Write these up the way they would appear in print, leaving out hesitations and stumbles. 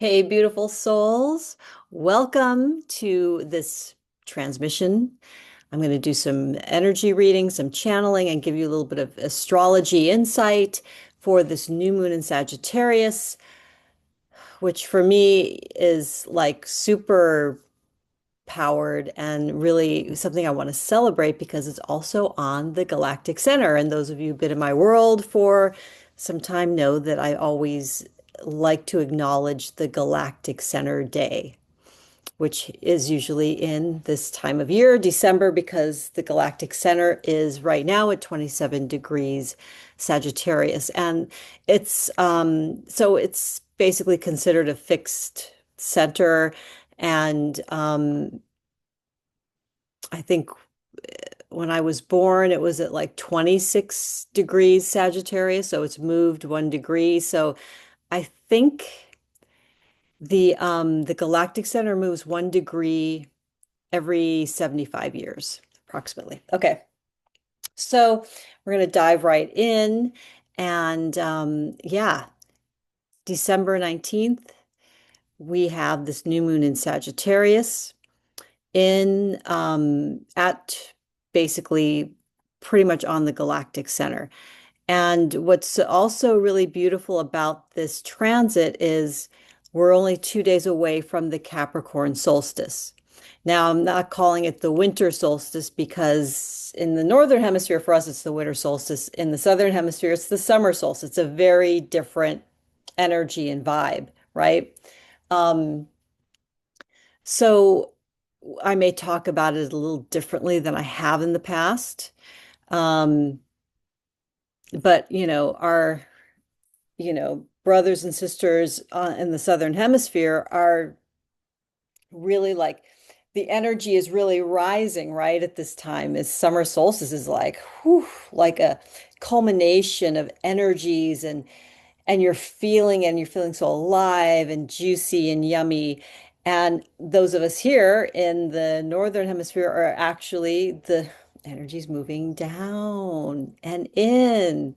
Hey, beautiful souls. Welcome to this transmission. I'm going to do some energy reading, some channeling, and give you a little bit of astrology insight for this new moon in Sagittarius, which for me is like super powered and really something I want to celebrate because it's also on the Galactic Center. And those of you who've been in my world for some time know that I always like to acknowledge the Galactic Center Day, which is usually in this time of year, December, because the Galactic Center is right now at 27 degrees Sagittarius. And it's basically considered a fixed center. And I think when I was born, it was at like 26 degrees Sagittarius, so it's moved 1 degree. So I think the Galactic Center moves 1 degree every 75 years, approximately. Okay, so we're gonna dive right in, and yeah, December 19th, we have this new moon in Sagittarius in at basically pretty much on the galactic center. And what's also really beautiful about this transit is we're only 2 days away from the Capricorn solstice. Now, I'm not calling it the winter solstice because in the northern hemisphere for us it's the winter solstice. In the southern hemisphere it's the summer solstice. It's a very different energy and vibe, right? Um, so I may talk about it a little differently than I have in the past. Um, but our brothers and sisters in the Southern Hemisphere are really like the energy is really rising right at this time as summer solstice is like whew, like a culmination of energies and you're feeling so alive and juicy and yummy. And those of us here in the Northern Hemisphere are actually the energy's moving down and in.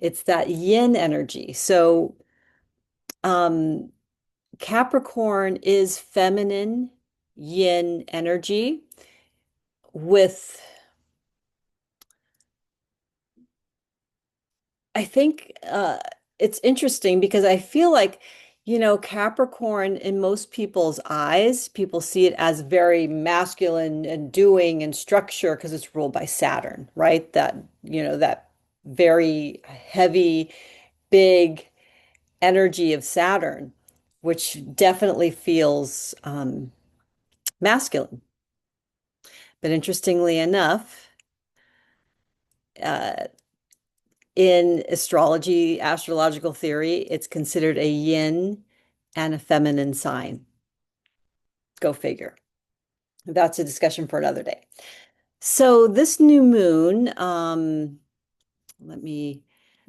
It's that yin energy. So, um, Capricorn is feminine yin energy with, I think, it's interesting because I feel like, Capricorn in most people's eyes, people see it as very masculine and doing and structure because it's ruled by Saturn, right? That very heavy, big energy of Saturn, which definitely feels masculine. But interestingly enough, uh, in astrology, astrological theory, it's considered a yin and a feminine sign. Go figure. That's a discussion for another day. So this new moon, let me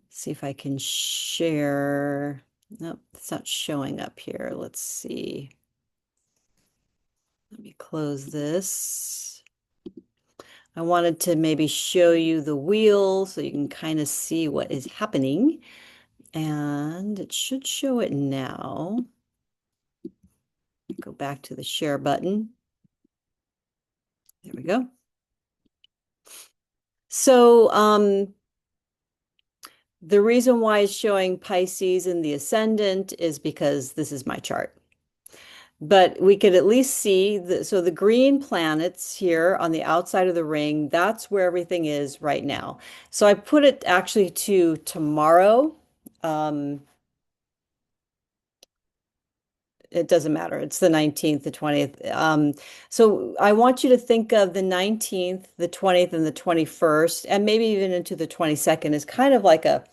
see if I can share. Nope, it's not showing up here. Let's see. Let me close this. I wanted to maybe show you the wheel so you can kind of see what is happening. And it should show it now. Go back to the share button. There we go. So the reason why it's showing Pisces in the ascendant is because this is my chart. But we could at least see so the green planets here on the outside of the ring, that's where everything is right now. So I put it actually to tomorrow. Um, it doesn't matter. It's the 19th, the 20th. So I want you to think of the 19th, the 20th, and the 21st, and maybe even into the 22nd as kind of like a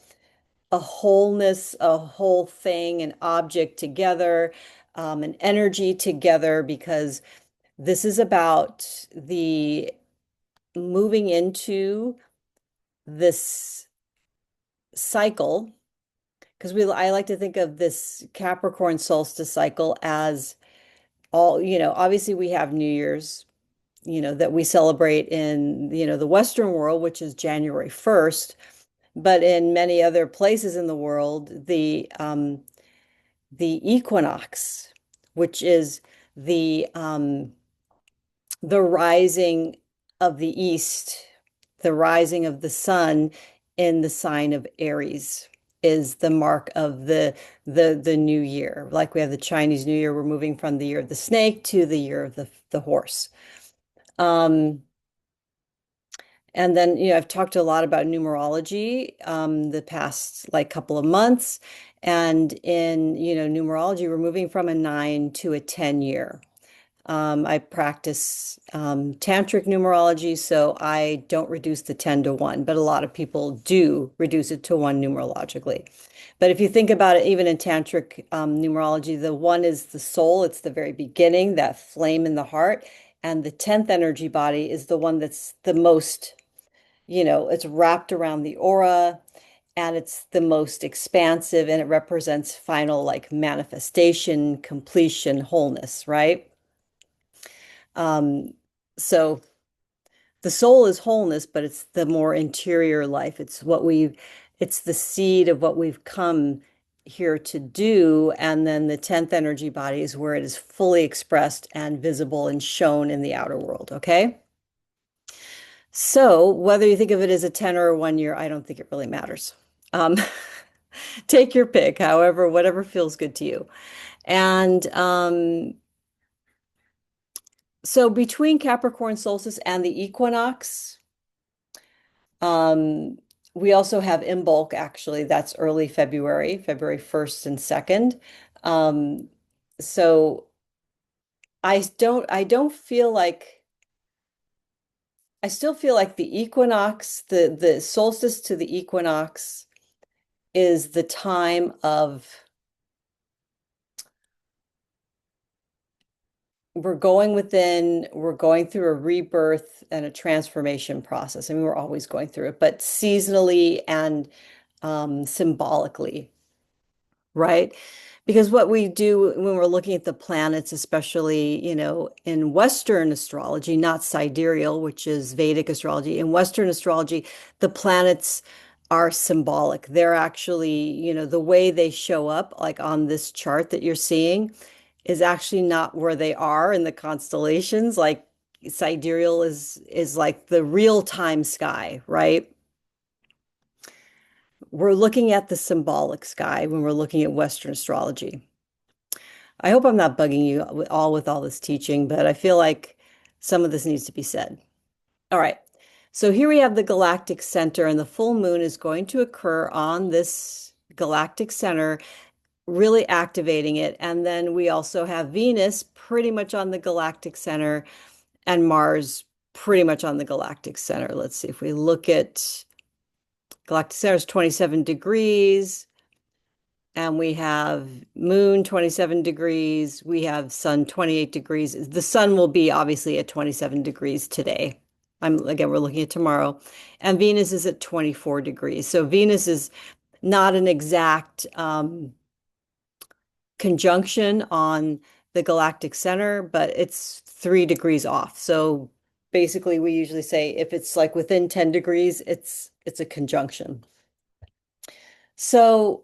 wholeness, a whole thing, an object together, an energy together, because this is about the moving into this cycle. Because I like to think of this Capricorn solstice cycle as all, obviously we have New Year's, that we celebrate in, the Western world, which is January 1st. But in many other places in the world, the equinox, which is the the rising of the east, the rising of the sun in the sign of Aries is the mark of the new year. Like we have the Chinese New Year, we're moving from the year of the snake to the year of the horse. Um, and then, I've talked a lot about numerology the past like couple of months. And in, numerology, we're moving from a 9 to a 10 year. I practice tantric numerology, so I don't reduce the 10 to 1, but a lot of people do reduce it to 1 numerologically. But if you think about it, even in tantric numerology, the 1 is the soul, it's the very beginning, that flame in the heart. And the 10th energy body is the one that's the most, it's wrapped around the aura and it's the most expansive and it represents final like manifestation, completion, wholeness, right? Um, so the soul is wholeness, but it's the more interior life. It's the seed of what we've come here to do. And then the 10th energy body is where it is fully expressed and visible and shown in the outer world. Okay. So whether you think of it as a 10 or a 1 year, I don't think it really matters. Um, take your pick, however, whatever feels good to you. And so between Capricorn solstice and the equinox, um, we also have Imbolc, actually, that's early February, February 1st and 2nd. Um, so I don't feel like I still feel like the equinox, the solstice to the equinox is the time of we're going within, we're going through a rebirth and a transformation process. I mean, we're always going through it, but seasonally and symbolically, right? Because what we do when we're looking at the planets, especially, in Western astrology, not sidereal, which is Vedic astrology, in Western astrology, the planets are symbolic. They're actually, the way they show up, like on this chart that you're seeing, is actually not where they are in the constellations. Like sidereal is like the real-time sky, right? We're looking at the symbolic sky when we're looking at Western astrology. I hope I'm not bugging you with all this teaching, but I feel like some of this needs to be said. All right. So here we have the galactic center, and the full moon is going to occur on this galactic center, really activating it. And then we also have Venus pretty much on the galactic center and Mars pretty much on the galactic center. Let's see if we look at galactic center is 27 degrees. And we have moon 27 degrees. We have sun 28 degrees. The sun will be obviously at 27 degrees today. Again, we're looking at tomorrow. And Venus is at 24 degrees. So Venus is not an exact conjunction on the galactic center, but it's 3 degrees off. So basically we usually say if it's like within 10 degrees, it's a conjunction. So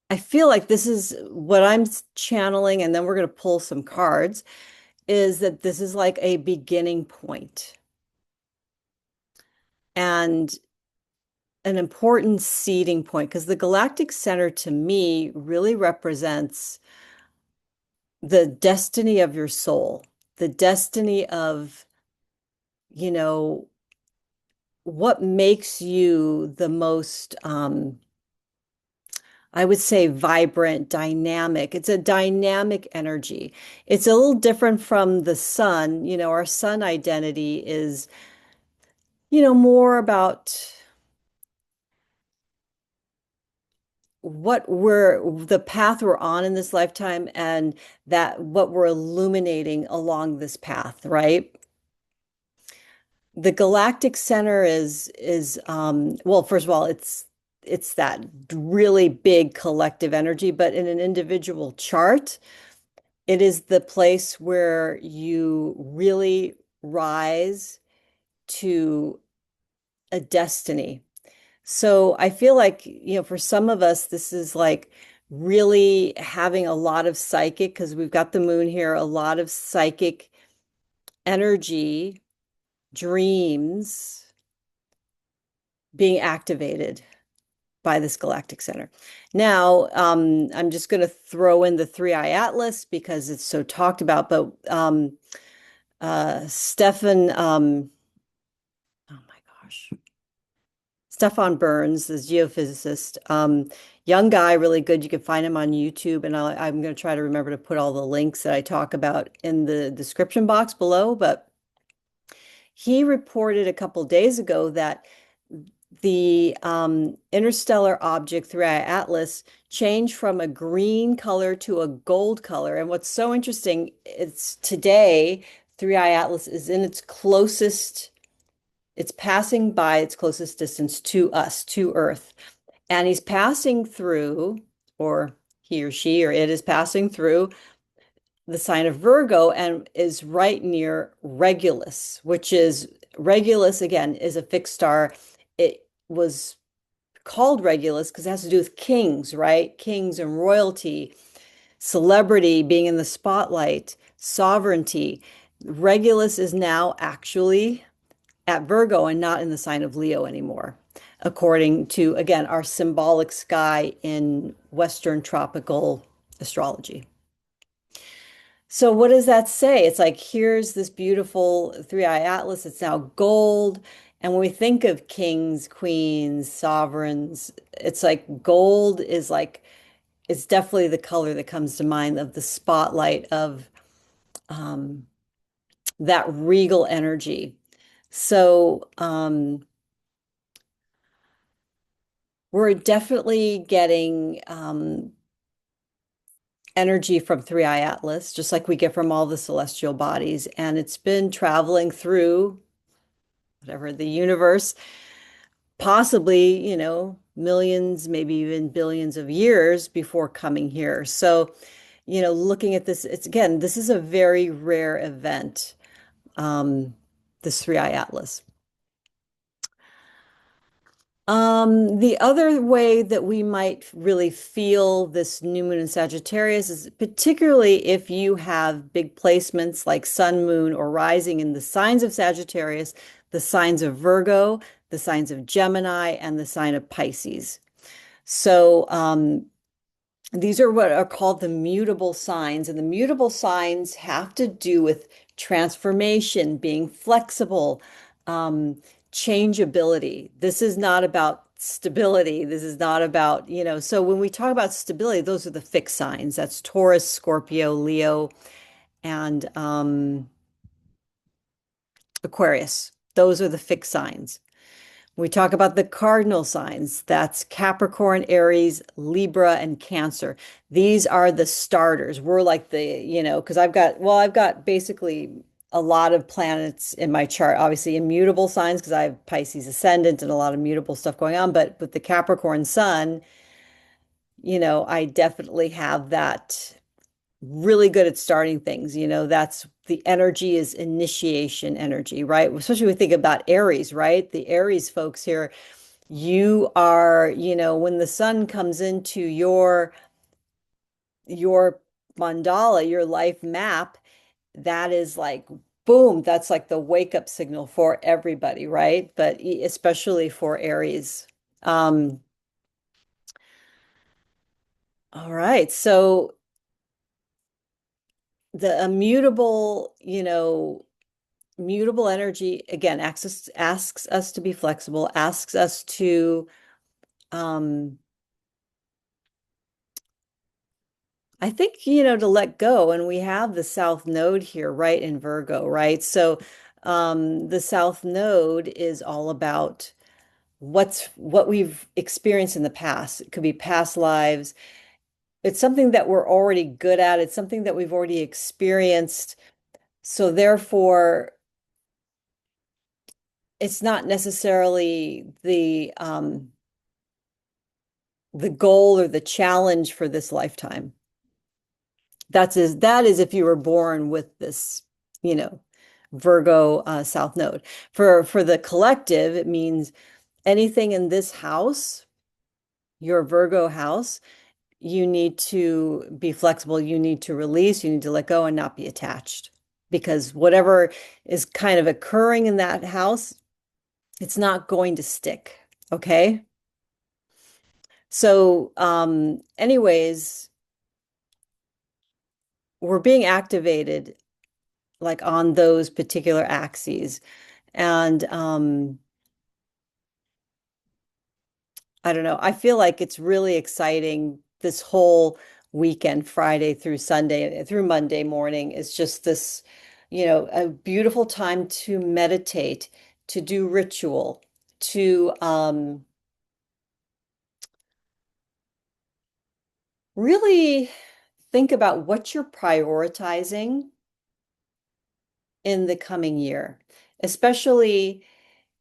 I feel like this is what I'm channeling, and then we're going to pull some cards, is that this is like a beginning point and an important seeding point, because the galactic center to me really represents the destiny of your soul, the destiny of, you know, what makes you the most I would say vibrant, dynamic. It's a dynamic energy. It's a little different from the sun. Our sun identity is, more about the path we're on in this lifetime and that what we're illuminating along this path, right? The galactic center is well, first of all, it's that really big collective energy, but in an individual chart, it is the place where you really rise to a destiny. So I feel like, for some of us, this is like really having a lot of psychic, because we've got the moon here, a lot of psychic energy, dreams being activated by this galactic center. Now, I'm just going to throw in the three eye atlas because it's so talked about, but Stefan, oh my gosh, Stefan Burns, this geophysicist, young guy, really good. You can find him on YouTube, and I'm going to try to remember to put all the links that I talk about in the description box below. But he reported a couple days ago that the interstellar object 3i Atlas changed from a green color to a gold color. And what's so interesting, it's today 3i Atlas is in its closest, it's passing by its closest distance to us, to Earth. And he's passing through, or he or she or it is passing through the sign of Virgo and is right near Regulus, which is Regulus again is a fixed star. It was called Regulus because it has to do with kings, right? Kings and royalty, celebrity being in the spotlight, sovereignty. Regulus is now actually at Virgo and not in the sign of Leo anymore, according to, again, our symbolic sky in Western tropical astrology. So what does that say? It's like, here's this beautiful three-eye atlas. It's now gold. And when we think of kings, queens, sovereigns, it's like gold is like, it's definitely the color that comes to mind of the spotlight of um, that regal energy. So we're definitely getting energy from Three Eye Atlas, just like we get from all the celestial bodies. And it's been traveling through whatever the universe, possibly, millions, maybe even billions of years before coming here. So, looking at this, it's again, this is a very rare event, this Three Eye Atlas. The other way that we might really feel this new moon in Sagittarius is particularly if you have big placements like sun, moon, or rising in the signs of Sagittarius, the signs of Virgo, the signs of Gemini, and the sign of Pisces. So, these are what are called the mutable signs, and the mutable signs have to do with transformation, being flexible, um, changeability. This is not about stability. This is not about, so when we talk about stability, those are the fixed signs. That's Taurus, Scorpio, Leo, and Aquarius. Those are the fixed signs. We talk about the cardinal signs. That's Capricorn, Aries, Libra, and Cancer. These are the starters. We're like because I've got basically a lot of planets in my chart, obviously immutable signs because I have Pisces ascendant and a lot of mutable stuff going on. But with the Capricorn sun, I definitely have that really good at starting things. That's the energy is initiation energy, right? Especially when we think about Aries, right? The Aries folks here, you are, when the sun comes into your mandala, your life map, that is like boom, that's like the wake up signal for everybody, right? But especially for Aries. Um, all right. So the immutable, mutable energy again asks us to be flexible, asks us to um I think to let go. And we have the south node here right in Virgo, right? So the south node is all about what we've experienced in the past. It could be past lives. It's something that we're already good at. It's something that we've already experienced. So therefore it's not necessarily the goal or the challenge for this lifetime. That is if you were born with this, Virgo South Node. For the collective, it means anything in this house, your Virgo house, you need to be flexible. You need to release, you need to let go and not be attached. Because whatever is kind of occurring in that house, it's not going to stick. Okay. So, anyways, we're being activated like on those particular axes. And I don't know, I feel like it's really exciting this whole weekend, Friday through Sunday, through Monday morning is just this, a beautiful time to meditate, to do ritual, to really think about what you're prioritizing in the coming year, especially,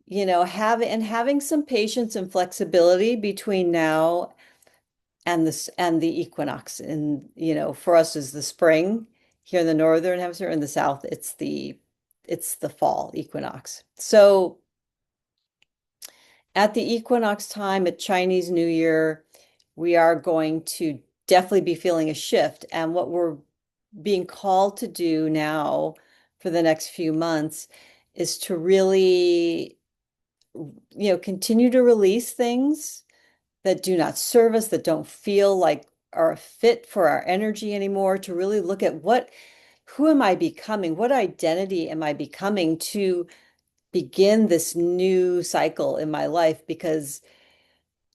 having some patience and flexibility between now and this and the equinox. And, for us is the spring here in the northern hemisphere. In the south, it's the fall equinox. So at the equinox time at Chinese New Year, we are going to definitely be feeling a shift. And what we're being called to do now for the next few months is to really, continue to release things that do not serve us, that don't feel like are a fit for our energy anymore, to really look at who am I becoming? What identity am I becoming to begin this new cycle in my life? Because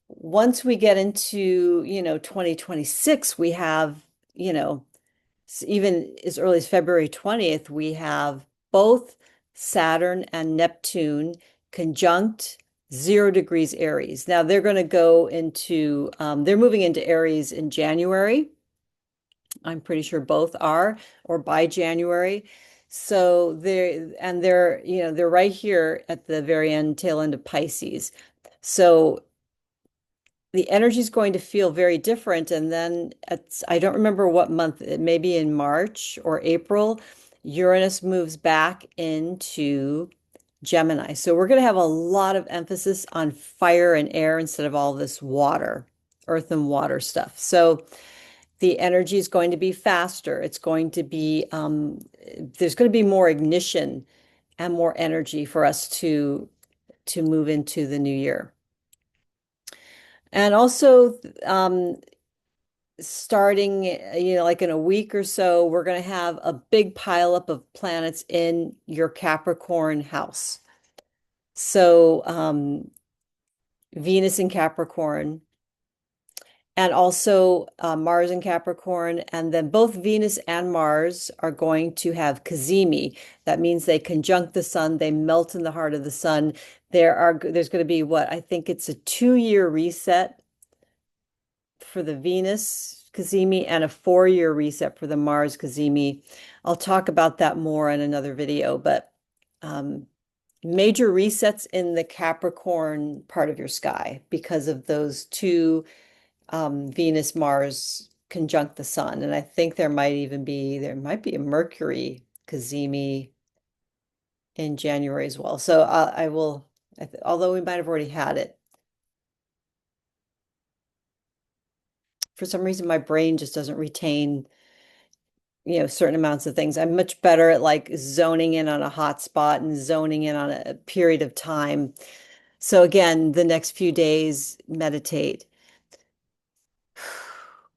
once we get into, 2026, we have, even as early as February 20th, we have both Saturn and Neptune conjunct 0 degrees Aries. Now they're going to they're moving into Aries in January. I'm pretty sure both are, or by January. So they're right here at the very end, tail end of Pisces. So the energy is going to feel very different. And then I don't remember what month, maybe in March or April, Uranus moves back into Gemini. So we're going to have a lot of emphasis on fire and air instead of all this water, earth and water stuff. So the energy is going to be faster. It's going to be, there's going to be more ignition and more energy for us to move into the new year. And also, starting, like in a week or so, we're going to have a big pileup of planets in your Capricorn house. So, Venus in Capricorn, and also Mars in Capricorn. And then both Venus and Mars are going to have cazimi. That means they conjunct the sun, they melt in the heart of the sun. There's going to be what I think it's a 2-year reset for the Venus cazimi and a 4-year reset for the Mars cazimi. I'll talk about that more in another video, but major resets in the Capricorn part of your sky because of those two Venus, Mars conjunct the sun. And I think there might be a Mercury cazimi in January as well. So I will, although we might have already had it. For some reason, my brain just doesn't retain, certain amounts of things. I'm much better at like zoning in on a hot spot and zoning in on a period of time. So again, the next few days, meditate,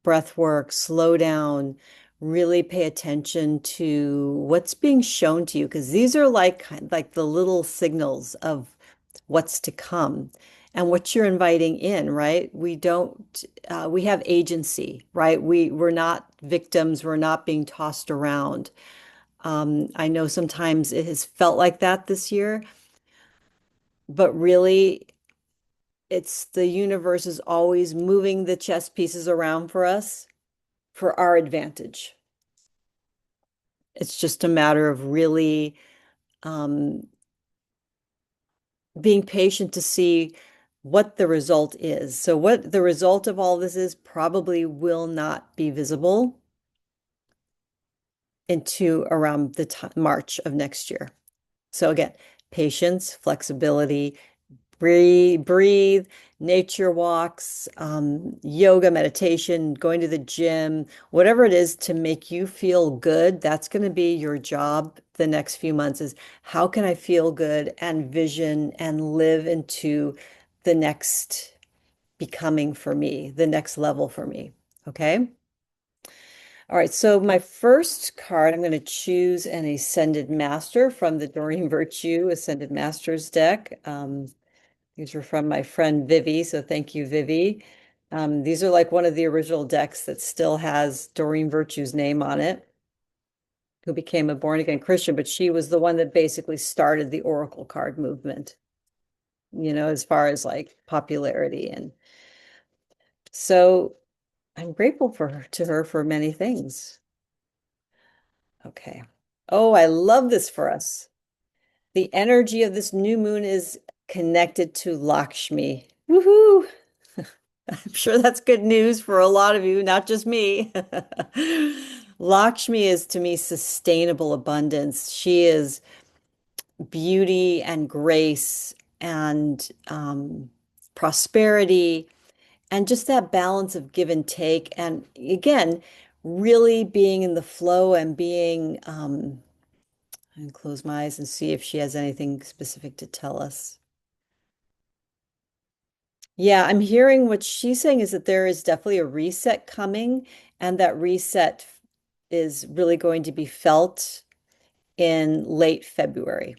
breath work, slow down, really pay attention to what's being shown to you, because these are like the little signals of what's to come and what you're inviting in, right? We have agency, right? We're not victims, we're not being tossed around. I know sometimes it has felt like that this year, but really it's the universe is always moving the chess pieces around for us for our advantage. It's just a matter of really um, being patient to see what the result is. So what the result of all this is probably will not be visible into around the March of next year. So again, patience, flexibility, Breathe, nature walks, yoga, meditation, going to the gym, whatever it is to make you feel good. That's going to be your job the next few months is how can I feel good and vision and live into the next becoming for me, the next level for me. Okay. All right. So my first card, I'm going to choose an Ascended Master from the Doreen Virtue Ascended Masters deck. These were from my friend Vivi, so thank you, Vivi. These are like one of the original decks that still has Doreen Virtue's name on it, who became a born-again Christian, but she was the one that basically started the Oracle card movement, as far as like popularity. And so I'm grateful to her for many things. Okay. Oh, I love this for us. The energy of this new moon is connected to Lakshmi. Woohoo! I'm sure that's good news for a lot of you, not just me. Lakshmi is to me sustainable abundance. She is beauty and grace and prosperity and just that balance of give and take. And again, really being in the flow and being, and close my eyes and see if she has anything specific to tell us. Yeah, I'm hearing what she's saying is that there is definitely a reset coming, and that reset is really going to be felt in late February.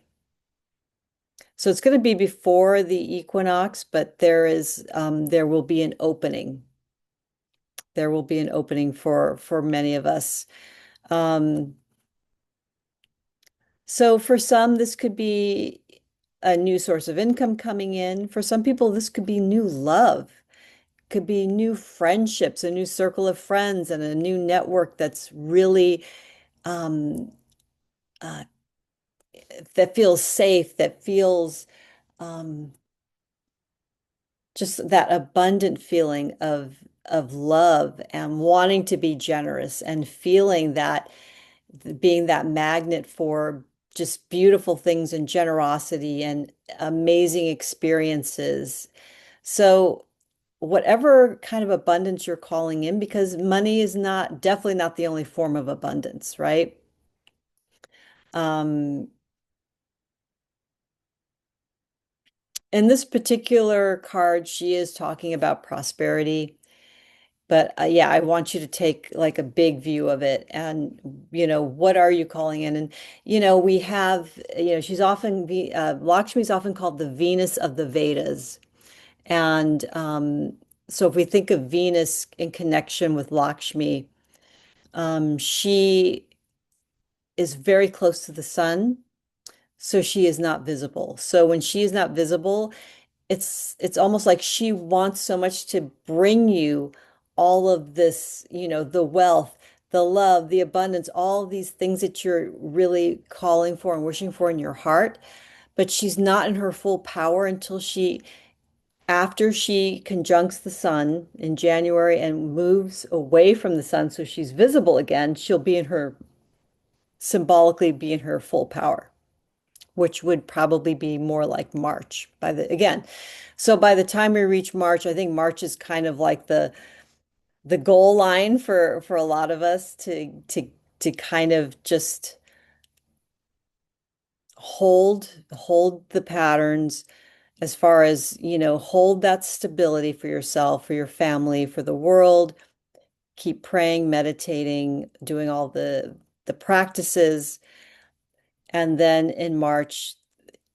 So it's going to be before the equinox, but there will be an opening. There will be an opening for many of us. Um, so for some, this could be a new source of income coming in. For some people, this could be new love. Could be new friendships, a new circle of friends, and a new network that's really um, uh, that feels safe, that feels um, just that abundant feeling of love and wanting to be generous and feeling that being that magnet for just beautiful things and generosity and amazing experiences. So whatever kind of abundance you're calling in, because money is definitely not the only form of abundance, right? Um, in this particular card, she is talking about prosperity. But yeah, I want you to take like a big view of it and, what are you calling in? And, we have, she's often, Lakshmi is often called the Venus of the Vedas. And so if we think of Venus in connection with Lakshmi, she is very close to the sun, so she is not visible. So when she is not visible, it's almost like she wants so much to bring you all of this, the wealth, the love, the abundance, all of these things that you're really calling for and wishing for in your heart. But she's not in her full power until after she conjuncts the sun in January and moves away from the sun so she's visible again, she'll symbolically be in her full power, which would probably be more like March again. So by the time we reach March, I think March is kind of like the goal line for a lot of us to kind of just hold the patterns as far as, hold that stability for yourself, for your family, for the world. Keep praying, meditating, doing all the practices. And then in March,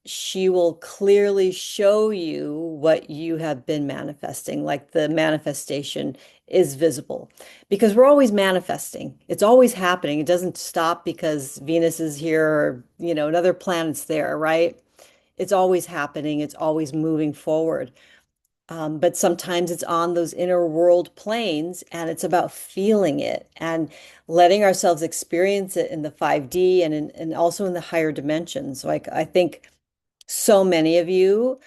she will clearly show you what you have been manifesting, like the manifestation is visible because we're always manifesting. It's always happening. It doesn't stop because Venus is here or, another planet's there, right? It's always happening. It's always moving forward. But sometimes it's on those inner world planes and it's about feeling it and letting ourselves experience it in the 5D and also in the higher dimensions. Like I think so many of you,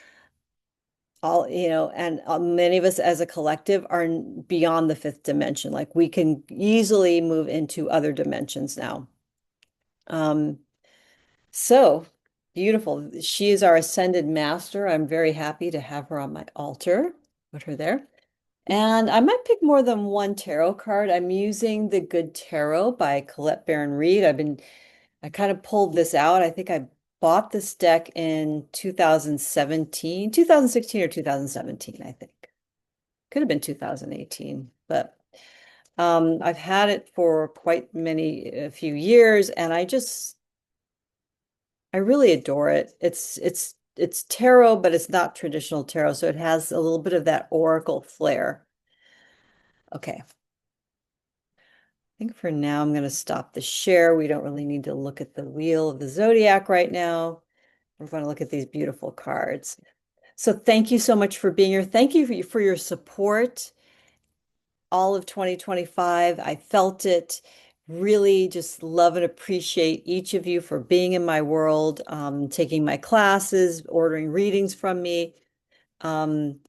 all, and many of us as a collective are beyond the fifth dimension. Like we can easily move into other dimensions now. Um, so Beautiful. She is our ascended master. I'm very happy to have her on my altar. Put her there. And I might pick more than one tarot card. I'm using the Good Tarot by Colette Baron Reed. I kind of pulled this out. I think I bought this deck in 2017, 2016 or 2017, I think. Could have been 2018, but I've had it for quite a few years, and I really adore it. It's tarot, but it's not traditional tarot, so it has a little bit of that oracle flair. Okay, I think for now I'm going to stop the share. We don't really need to look at the wheel of the zodiac right now. We're going to look at these beautiful cards. So thank you so much for being here. Thank you for your support all of 2025. I felt it. Really just love and appreciate each of you for being in my world, taking my classes, ordering readings from me. Um,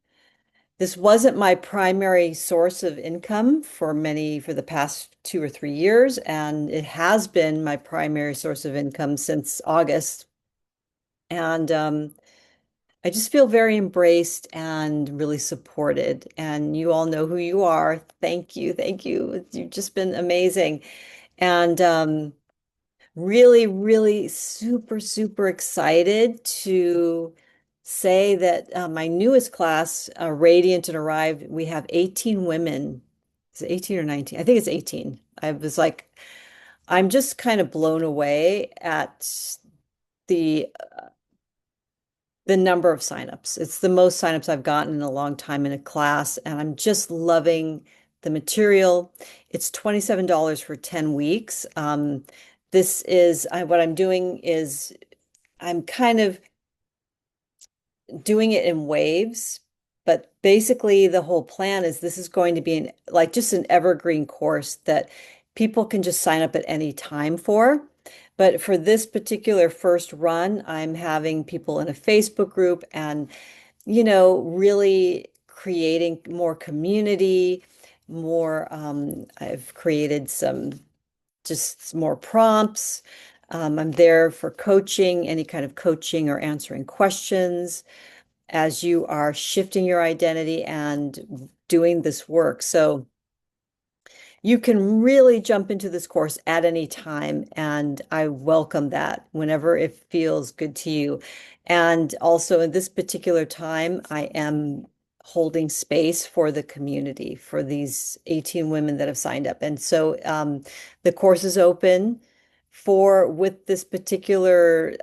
this wasn't my primary source of income for the past 2 or 3 years, and it has been my primary source of income since August. And I just feel very embraced and really supported. And you all know who you are. Thank you. Thank you. You've just been amazing. And really, really super, super excited to say that my newest class, Radiant and Arrived, we have 18 women. Is it 18 or 19? I think it's 18. I was like, I'm just kind of blown away at the the number of signups. It's the most signups I've gotten in a long time in a class, and I'm just loving the material. It's $27 for 10 weeks. What I'm doing is I'm kind of doing it in waves, but basically the whole plan is this is going to be like just an evergreen course that people can just sign up at any time for. But for this particular first run, I'm having people in a Facebook group and, really creating more community, I've created just more prompts. I'm there for coaching, any kind of coaching or answering questions as you are shifting your identity and doing this work. So you can really jump into this course at any time, and I welcome that whenever it feels good to you. And also, in this particular time, I am holding space for the community, for these 18 women that have signed up. And so the course is open with this particular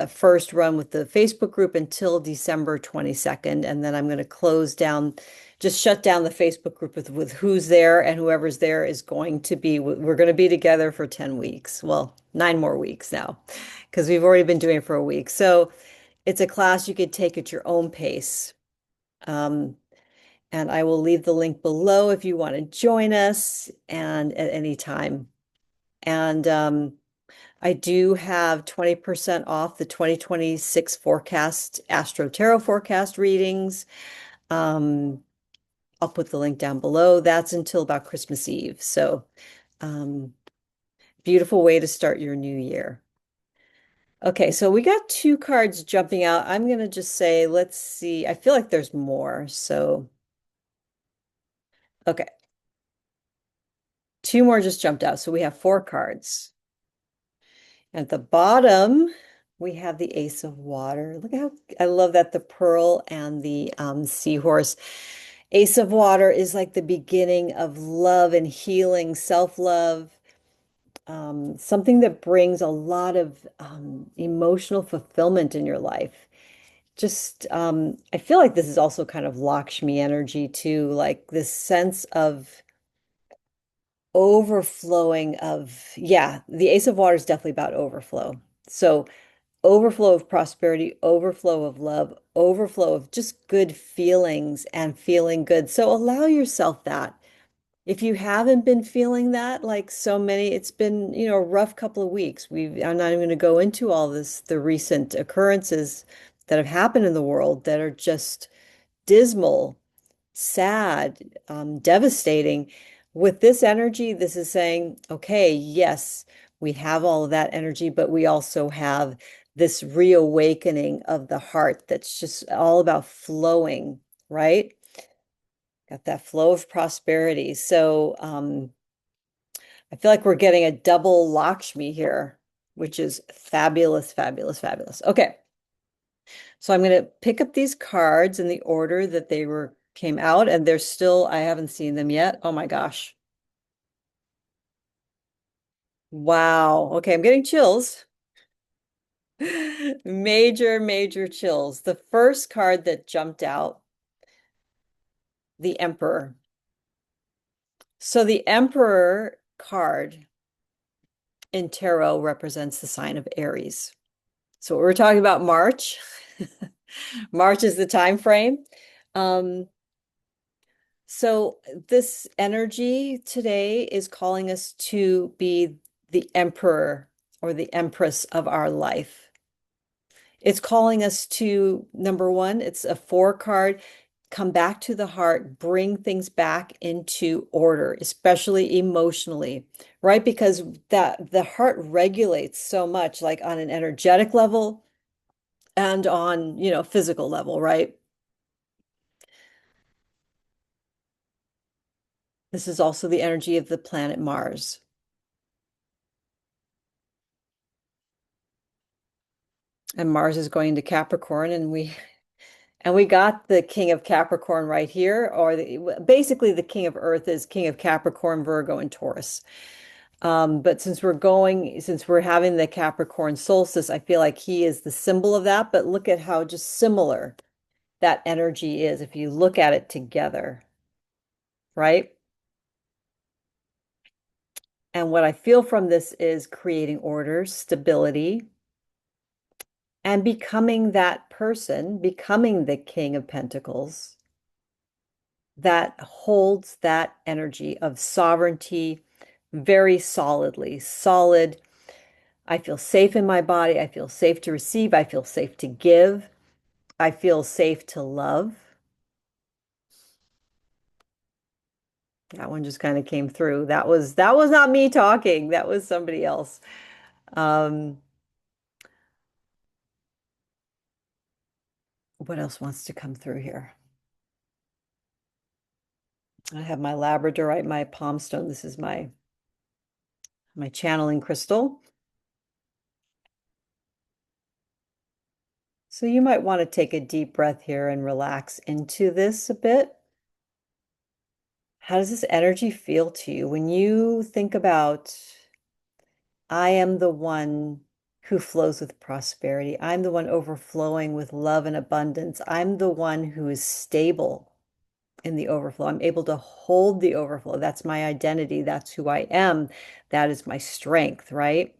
first run with the Facebook group until December 22nd. And then I'm going to just shut down the Facebook group with who's there, and whoever's there we're going to be together for 10 weeks. Well, 9 more weeks now, because we've already been doing it for a week. So it's a class you could take at your own pace. Um, and I will leave the link below if you want to join us and at any time. And I do have 20% off the 2026 forecast, Astro Tarot forecast readings. Um, I'll put the link down below. That's until about Christmas Eve. So, um, beautiful way to start your new year. Okay, so we got two cards jumping out. I'm going to just say, let's see. I feel like there's more. So, okay, two more just jumped out. So we have four cards. At the bottom, we have the Ace of Water. Look how I love that, the pearl and the seahorse. Ace of Water is like the beginning of love and healing, self-love, something that brings a lot of emotional fulfillment in your life. I feel like this is also kind of Lakshmi energy too, like this sense of yeah, the Ace of Water is definitely about overflow. So overflow of prosperity, overflow of love, overflow of just good feelings and feeling good. So allow yourself that. If you haven't been feeling that, like so many, it's been, a rough couple of weeks. I'm not even going to go into all the recent occurrences that have happened in the world that are just dismal, sad, devastating. With this energy, this is saying, okay, yes, we have all of that energy, but we also have this reawakening of the heart that's just all about flowing, right? Got that flow of prosperity. So I feel like we're getting a double Lakshmi here, which is fabulous, fabulous, fabulous. Okay. So I'm going to pick up these cards in the order that they were came out, and they're still, I haven't seen them yet. Oh my gosh. Wow. Okay, I'm getting chills. Major, major chills. The first card that jumped out, the Emperor. So the Emperor card in tarot represents the sign of Aries. So we're talking about March. March is the time frame. Um, so this energy today is calling us to be the emperor or the empress of our life. It's calling us to, number one, it's a four card, come back to the heart, bring things back into order, especially emotionally, right? Because that the heart regulates so much, like on an energetic level and on, physical level, right? This is also the energy of the planet Mars. And Mars is going to Capricorn, and we got the King of Capricorn right here, or basically the King of Earth is King of Capricorn, Virgo, and Taurus. But since we're having the Capricorn solstice, I feel like he is the symbol of that. But look at how just similar that energy is if you look at it together, right? And what I feel from this is creating order, stability, and becoming that person, becoming the King of Pentacles that holds that energy of sovereignty very solidly. Solid. I feel safe in my body. I feel safe to receive. I feel safe to give. I feel safe to love. That one just kind of came through. That was not me talking. That was somebody else. Um, what else wants to come through here? I have my labradorite, my palm stone. This is my channeling crystal. So you might want to take a deep breath here and relax into this a bit. How does this energy feel to you when you think about, I am the one who flows with prosperity. I'm the one overflowing with love and abundance. I'm the one who is stable in the overflow. I'm able to hold the overflow. That's my identity. That's who I am. That is my strength, right?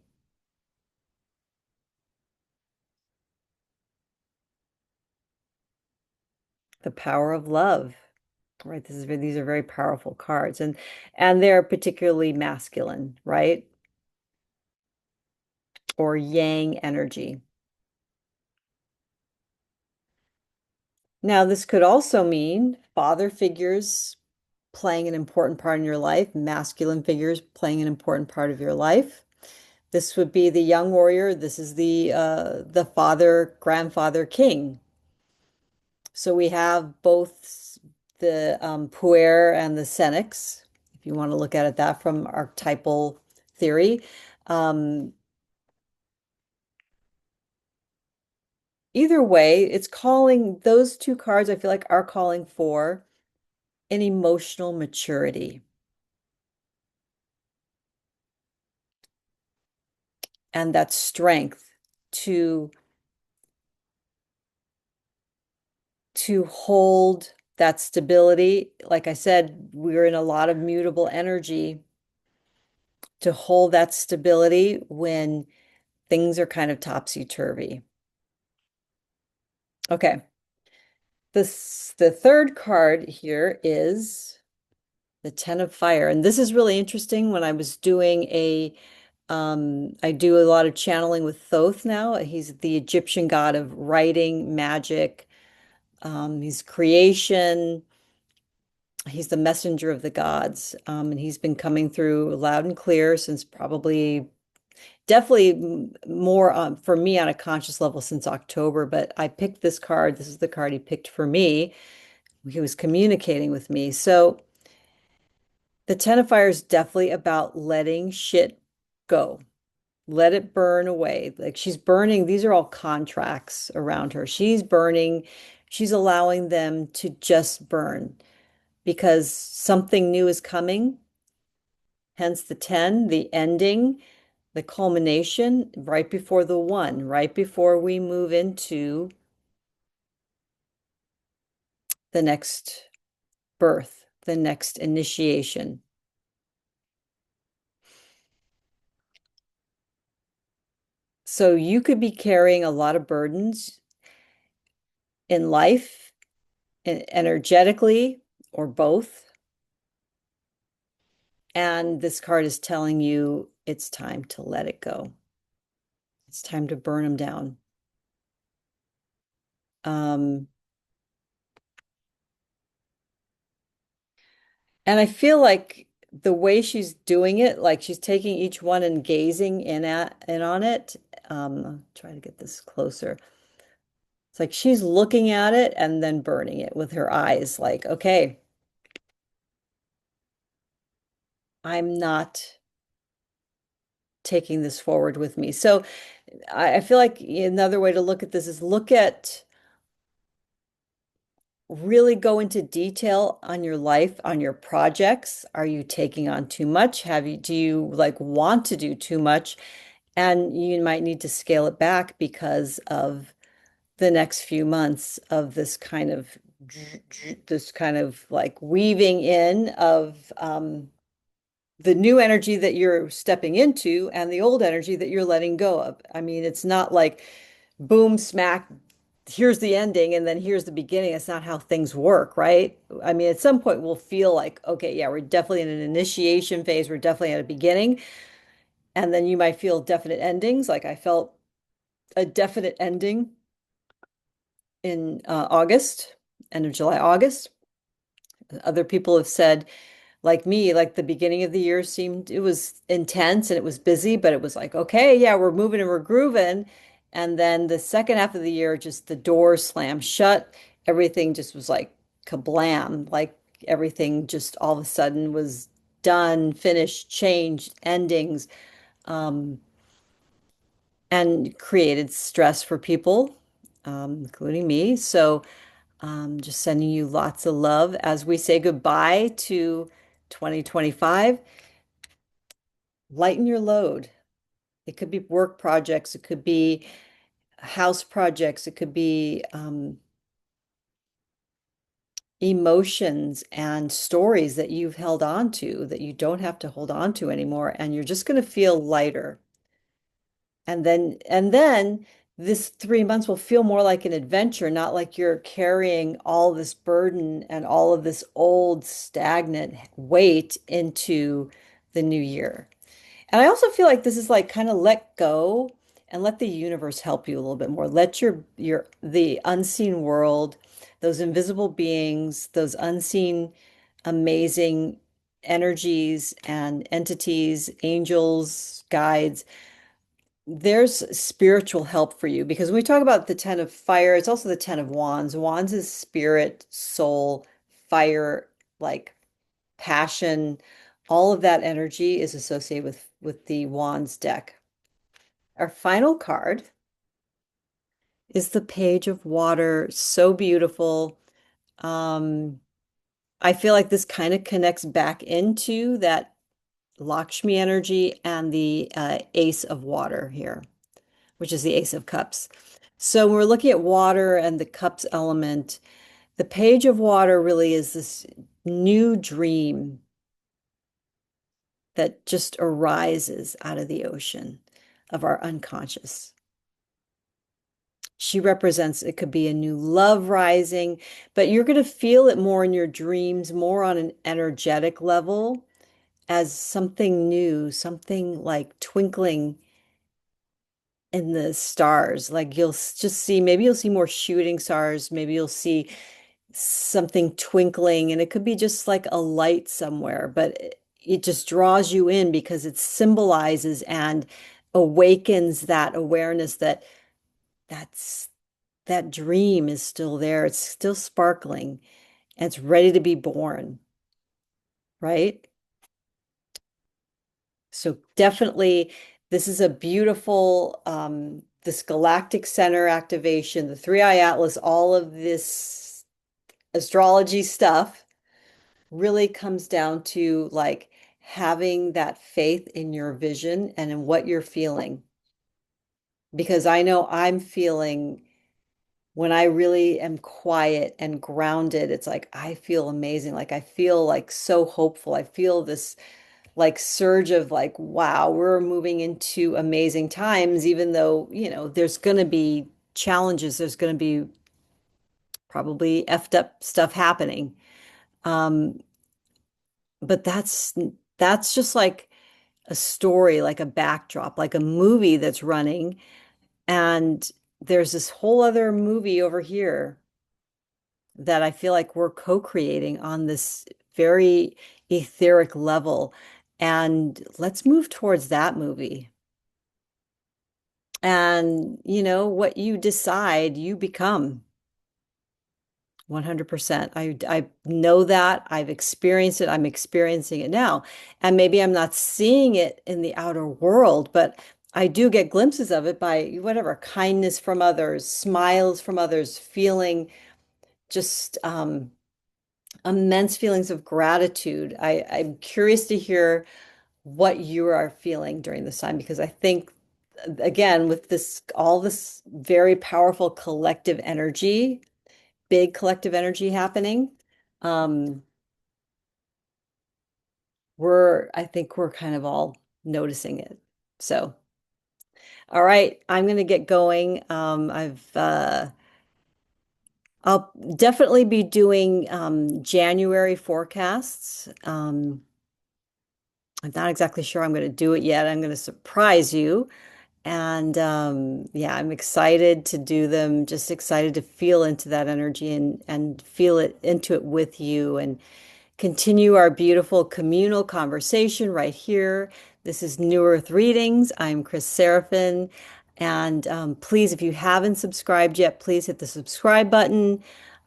The power of love, right? These are very powerful cards, and they're particularly masculine, right? Or yang energy. Now, this could also mean father figures playing an important part in your life, masculine figures playing an important part of your life. This would be the young warrior. This is the father, grandfather king. So we have both the puer and the senex, if you want to look at it that from archetypal theory. Um, Either way, it's calling those two cards, I feel like are calling for an emotional maturity and that strength to to hold that stability. Like I said, we're in a lot of mutable energy to hold that stability when things are kind of topsy-turvy. Okay. The third card here is the Ten of Fire. And this is really interesting. When I was doing I do a lot of channeling with Thoth now. He's the Egyptian god of writing, magic. He's creation. He's the messenger of the gods. And he's been coming through loud and clear since probably Definitely more for me on a conscious level since October, but I picked this card. This is the card he picked for me. He was communicating with me. So the Ten of Fire is definitely about letting shit go. Let it burn away. Like she's burning, these are all contracts around her. She's burning, she's allowing them to just burn because something new is coming. Hence the 10, the ending, the culmination right before the one, right before we move into the next birth, the next initiation. So you could be carrying a lot of burdens in life, energetically, or both. And this card is telling you it's time to let it go. It's time to burn them down. Um, and I feel like the way she's doing it, like she's taking each one and gazing in on it. I'll try to get this closer. It's like she's looking at it and then burning it with her eyes, like, okay, I'm not taking this forward with me. So I feel like another way to look at this is look at really go into detail on your life, on your projects. Are you taking on too much? Do you like want to do too much? And you might need to scale it back because of the next few months of this kind of like weaving in of the new energy that you're stepping into and the old energy that you're letting go of. I mean, it's not like boom, smack, here's the ending and then here's the beginning. It's not how things work, right? I mean, at some point we'll feel like, okay, yeah, we're definitely in an initiation phase. We're definitely at a beginning. And then you might feel definite endings. Like I felt a definite ending in August, end of July, August. Other people have said, like me, like the beginning of the year seemed it was intense and it was busy, but it was like, okay, yeah, we're moving and we're grooving. And then the second half of the year, just the doors slammed shut. Everything just was like kablam, like everything just all of a sudden was done, finished, changed, endings, um, and created stress for people, including me. So just sending you lots of love as we say goodbye to 2025. Lighten your load. It could be work projects, it could be house projects, it could be emotions and stories that you've held on to that you don't have to hold on to anymore, and you're just going to feel lighter. And then this 3 months will feel more like an adventure, not like you're carrying all this burden and all of this old stagnant weight into the new year. And I also feel like this is like kind of let go and let the universe help you a little bit more. Let your the unseen world, those invisible beings, those unseen amazing energies and entities, angels, guides, there's spiritual help for you because when we talk about the Ten of Fire, it's also the Ten of Wands. Wands is spirit, soul, fire, like passion. All of that energy is associated with the Wands deck. Our final card is the Page of Water. So beautiful. Um, I feel like this kind of connects back into that Lakshmi energy and the Ace of Water here, which is the Ace of Cups. So when we're looking at water and the cups element, the Page of Water really is this new dream that just arises out of the ocean of our unconscious. She represents, it could be a new love rising, but you're going to feel it more in your dreams, more on an energetic level as something new, something like twinkling in the stars. Like you'll just see, maybe you'll see more shooting stars, maybe you'll see something twinkling, and it could be just like a light somewhere, but it just draws you in because it symbolizes and awakens that awareness that that's that dream is still there. It's still sparkling and it's ready to be born, right? So definitely, this is a beautiful, this Galactic Center activation, the Three Eye Atlas, all of this astrology stuff really comes down to like having that faith in your vision and in what you're feeling. Because I know I'm feeling when I really am quiet and grounded, it's like I feel amazing. Like I feel like so hopeful. I feel this like surge of like, wow, we're moving into amazing times, even though, there's going to be challenges. There's going to be probably effed up stuff happening. Um, but that's just like a story, like a backdrop, like a movie that's running. And there's this whole other movie over here that I feel like we're co-creating on this very etheric level. And let's move towards that movie. And what you decide, you become 100%. I know that. I've experienced it. I'm experiencing it now. And maybe I'm not seeing it in the outer world, but I do get glimpses of it by whatever, kindness from others, smiles from others, feeling just immense feelings of gratitude. I'm curious to hear what you are feeling during this time because I think, again, with this, all this very powerful collective energy, big collective energy happening, um, I think we're kind of all noticing it. So, all right, I'm going to get going. I'll definitely be doing January forecasts. I'm not exactly sure I'm going to do it yet. I'm going to surprise you. And yeah, I'm excited to do them, just excited to feel into that energy and feel it into it with you and continue our beautiful communal conversation right here. This is New Earth Readings. I'm Chris Seraphin. And please, if you haven't subscribed yet, please hit the subscribe button.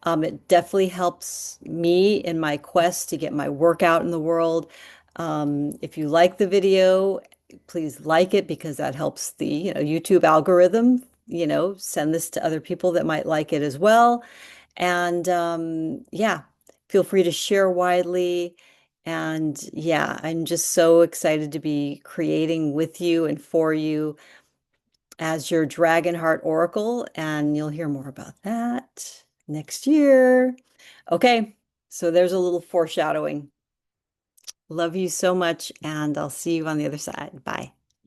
It definitely helps me in my quest to get my work out in the world. If you like the video, please like it because that helps the, YouTube algorithm, send this to other people that might like it as well. And yeah, feel free to share widely. And yeah, I'm just so excited to be creating with you and for you as your Dragon Heart Oracle. And you'll hear more about that next year. Okay, so there's a little foreshadowing. Love you so much, and I'll see you on the other side. Bye.